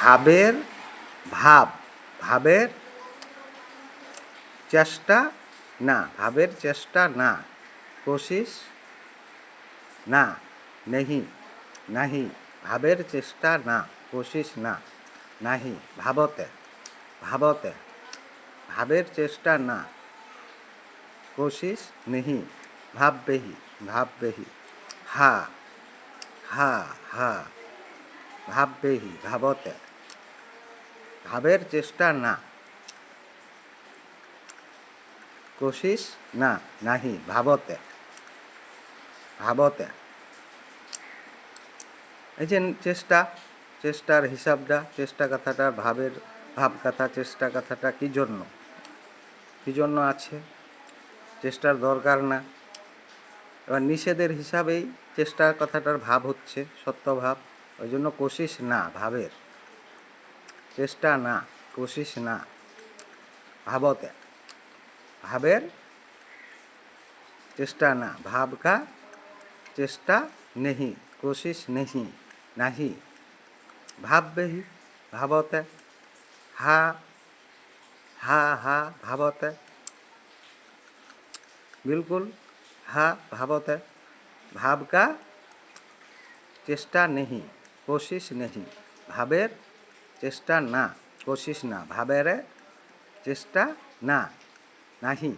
ভাবের ভাব, ভাবের চেষ্টা না, ভাবের চেষ্টা না, কোশিশ না, নেহি, নাহি, ভাবের চেষ্টা না, কোশিশ না, নাহি, ভাবতে, ভাবতে, ভাবের চেষ্টা না, কোশিশ নেহি, ভাববেহি, ভাববেহি, হা, হা, হা, ভাববেহি, ভাবতে, ভাবের চেষ্টা না, কোশিশ না, নাহি, ভাবতে, ভাবতে। এই যে চেষ্টা, চেষ্টার হিসাবটা, চেষ্টা কথাটার ভাবের ভাব কথা, চেষ্টা কথাটা কী জন্য, কী জন্য আছে, চেষ্টার দরকার না। এবার নিষেধের হিসাবেই চেষ্টার কথাটার ভাব হচ্ছে সত্যভাব, ওই জন্য কোশিশ না, ভাবের চেষ্টা না, কোশিশ না, ভাবতে, ভাবের চেষ্টা না, ভাব का চেষ্টা नहीं, कोशिश नहीं, नहीं, भाबबेहि, भाबते, हा, हा, हा, भाबते, बिल्कुल, हा, भाबते, भाव का চেষ্টা नहीं, कोशिश नहीं, भावेर চেষ্টা ना, कोशिश ना, भावेर চেষ্টা ना, नहीं,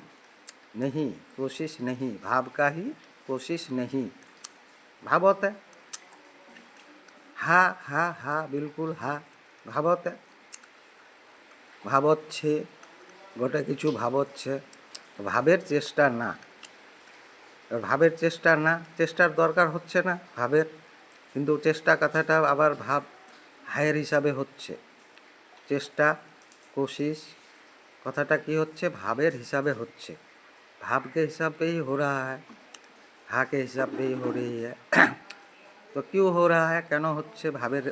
नहीं, कोशिश नहीं, भाव का ही कोशिश नहीं, भाबते, हा, हा, हा, बिल्कुल हा, भाबते, ভাবচ্ছে, গোটা কিছু ভাবচ্ছে, ভাবের চেষ্টা না, ভাবের চেষ্টা না, চেষ্টার দরকার হচ্ছে না ভাবের, কিন্তু চেষ্টা কথাটা আবার ভাব হায়ের হিসাবে হচ্ছে, চেষ্টা, कोशिश কথাটা কি হচ্ছে, ভাবের হিসাবে হচ্ছে, भाव के हिसाब पे ही हो रहा है, हा के हिसाब पे ही हो रही है। তো क्यों हो रहा है, কেন হচ্ছে, ভাবের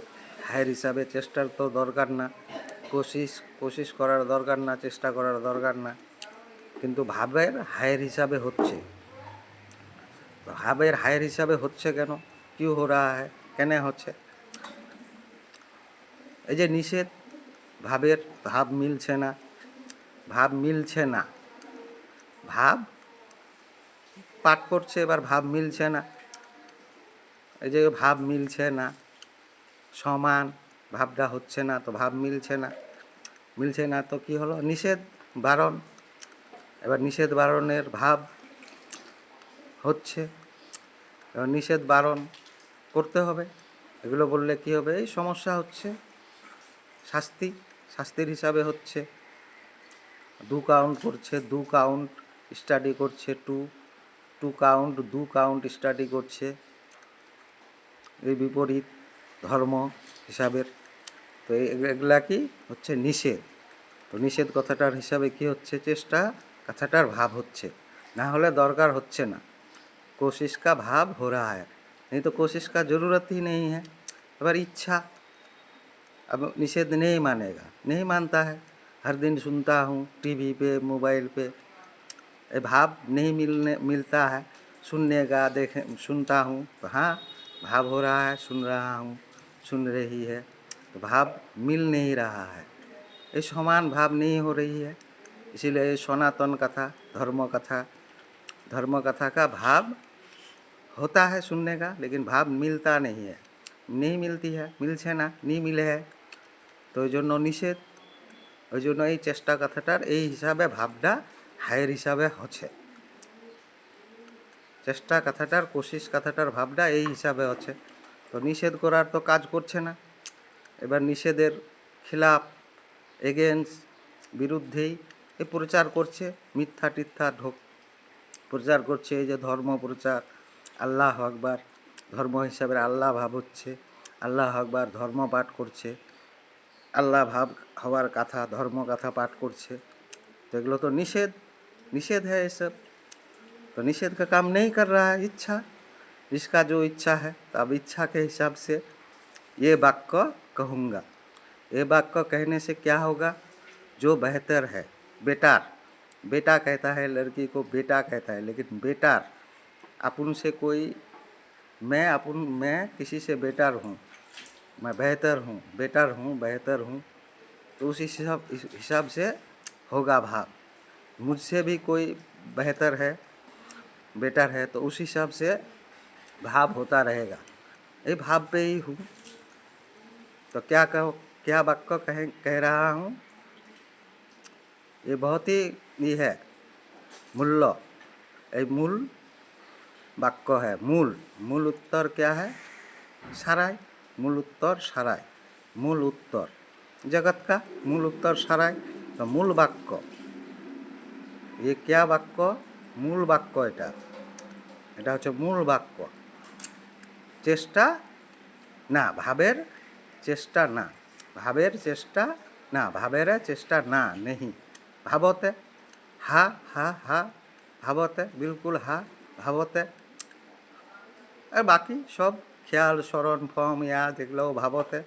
হায়ের হিসাবে, চেষ্টার তো দরকার না, কোশিশ করার দরকার না, চেষ্টা করার দরকার না, কিন্তু ভাবের হায়ের হিসাবে হচ্ছে। ভাবের হায়ের হিসাবে হচ্ছে কেন, क्यों हो रहा है, কেন হচ্ছে, এই যে নিষেধ, ভাবের ভাব মিলছে না, ভাব মিলছে না, ভাব পাঠ করছে, এবার ভাব মিলছে না, এই যে ভাব মিলছে না, সমান ভাবটা হচ্ছে না, তো ভাব মিলছে না, মিলছে না তো কি হলো, নিষেধ, বারণ, এবার নিষেধ বারণের ভাব হচ্ছে, এবার নিষেধ বারণ করতে হবে, এগুলো বললে কি হবে, এই সমস্যা হচ্ছে, শাস্তি, শাস্তির হিসাবে হচ্ছে, দু কাউন্ট করছে, দু কাউন্ট স্টাডি করছে, টু কাউন্ট, দু কাউন্ট স্টাডি করছে, এই বিপরীত ধর্ম হিসাবের, তো এগুলা কি হচ্ছে নিষেধ, তো নিষেধ কথাটার হিসাবে কি হচ্ছে, চেষ্টা কথাটার ভাব হচ্ছে, না হলে দরকার হচ্ছে না, कोशिश का भाव हो रहा है, नहीं तो कोशिश का ज़रूरत ही नहीं है। अगर इच्छा, अब निषेध नहीं मानेगा, नहीं मानता है, हर दिन सुनता हूँ टीवी पे, मोबाइल पे, ये भाव नहीं मिलता है, सुनने का, देखे, सुनता हूँ तो हाँ भाव हो रहा है, सुन रहा हूँ, सुन रही है, तो भाव मिल नहीं रहा है, ये समान भाव नहीं हो रही है, इसीलिए सनातन कथा, धर्म कथा का भाव होता है सुनने का, लेकिन भाव मिलता नहीं है, नहीं मिलती है, मिलছে না, नहीं मिले है, तो ওই জন্য নিষেধ, ওই জন্য এই চেষ্টা কথাটার এই হিসাবে ভাবটা হায়ের হিসাবে হচ্ছে, চেষ্টা কথাটার, কোশিশ কথাটার ভাবটা এই হিসাবে হচ্ছে, তো নিষেধ করার তো কাজ করছে না, এবার নিষেধের খিলাফ, এগেনস্ট, বিরুদ্ধেই এ প্রচার করছে, মিথ্যা টিথ্যা প্রচার করছে, এই যে ধর্ম প্রচার, আল্লাহ আকবার, ধর্ম হিসাবে আল্লাহ ভাব হচ্ছে, আল্লাহ আকবার ধর্ম পাঠ করছে, আল্লাহ ভাব হওয়ার কথা, ধর্ম কথা পাঠ করছে, तो এগুলো তো निषेध, निषेध है ये सब, तो निषेध का काम नहीं कर रहा है, इच्छा, जिसका जो इच्छा है, तो अब इच्छा के हिसाब से ये वाक्य कहूँगा, ये वाक्य कहने से क्या होगा, जो बेहतर है, बेटार, बेटा कहता है, लड़की को बेटा कहता है, लेकिन बेटार, अपन से कोई, मैं किसी से बेटर हूँ, मैं बेहतर हूँ, बेटर हूँ, बेहतर हूँ, तो उस हिसाब से होगा भाव। मुझसे भी कोई बेहतर है, बेटर है, तो उस हिसाब से भाव होता रहेगा। ये भाव पे ही हूँ। तो क्या वाक्य कह रहा हूँ, ये बहुत ही ये है मूल्य, ये मूल वाक्य है। मूल उत्तर क्या है? साराय। मूल उत्तर साराय, मूल उत्तर जगत का मूल उत्तर साराय। तो मूल वाक्य, ये क्या वाक्य? मूल वाक्य। এটা হচ্ছে মূল বাক্য। চেষ্টা না, ভাবের চেষ্টা না, ভাবের চেষ্টা না, ভাবের চেষ্টা না, नहीं। ভাবতে হা হা হা, ভাবতে बिल्कुल হা, ভাবতে। আর বাকি সব খেয়াল, স্মরণ, ফর্ম, ইয়া যেগুলো ভাবতে।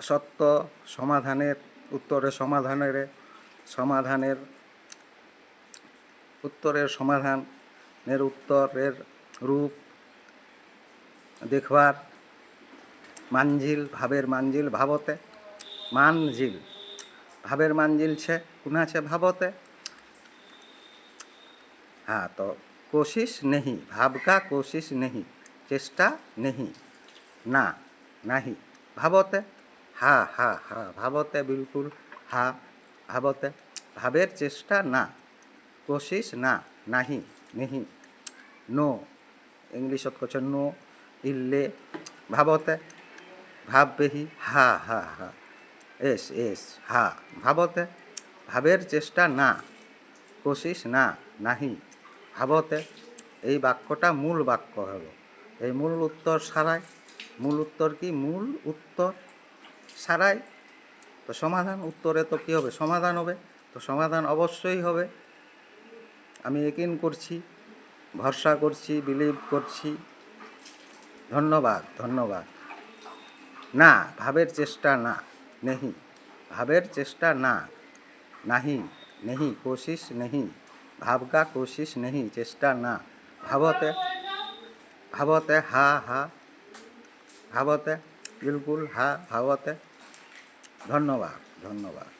সত্য সমাধানের উত্তরের সমাধানের উত্তরের সমাধানের উত্তরের রূপ দেখবার। মানঝিল, ভাবের মানঝিল ভাবতে। মানঝিল, ভাবের মানঝিল છે कुणाছে भावते। हाँ, तो कोशिश नहीं, भाव का कोशिश नहीं, चेष्टा नहीं, ना नहीं, भावते हा हा हा, भावते बिल्कुल हा, भावते। भावेर चेष्टा ना, कोशिश ना, नहीं नहीं, नो, इंग्लिशत कछे नो, इल्ले, भावते भाबबेही हा हा हा, एस एस हा, भावते भावेर चेष्टा ना, कोशिश ना, नहीं, ভাবতে। এই বাক্যটা মূল বাক্য হলো। এই মূল উত্তর সারাই। মূল উত্তর কি? মূল উত্তর সারাই। তো সমাধান, উত্তরে তো কী হবে? সমাধান হবে। তো সমাধান অবশ্যই হবে। আমি यकीन করছি, ভরসা করছি, বিলিভ করছি। ধন্যবাদ, ধন্যবাদ। না, ভাবের চেষ্টা না, नहीं, ভাবের চেষ্টা না, नहीं नहीं, कोशिश नहीं, भाव का कोशिश नहीं, चेष्टा ना, भावते भावते हा हा, भावते बिल्कुल हा, भावते। धन्यवाद, धन्यवाद।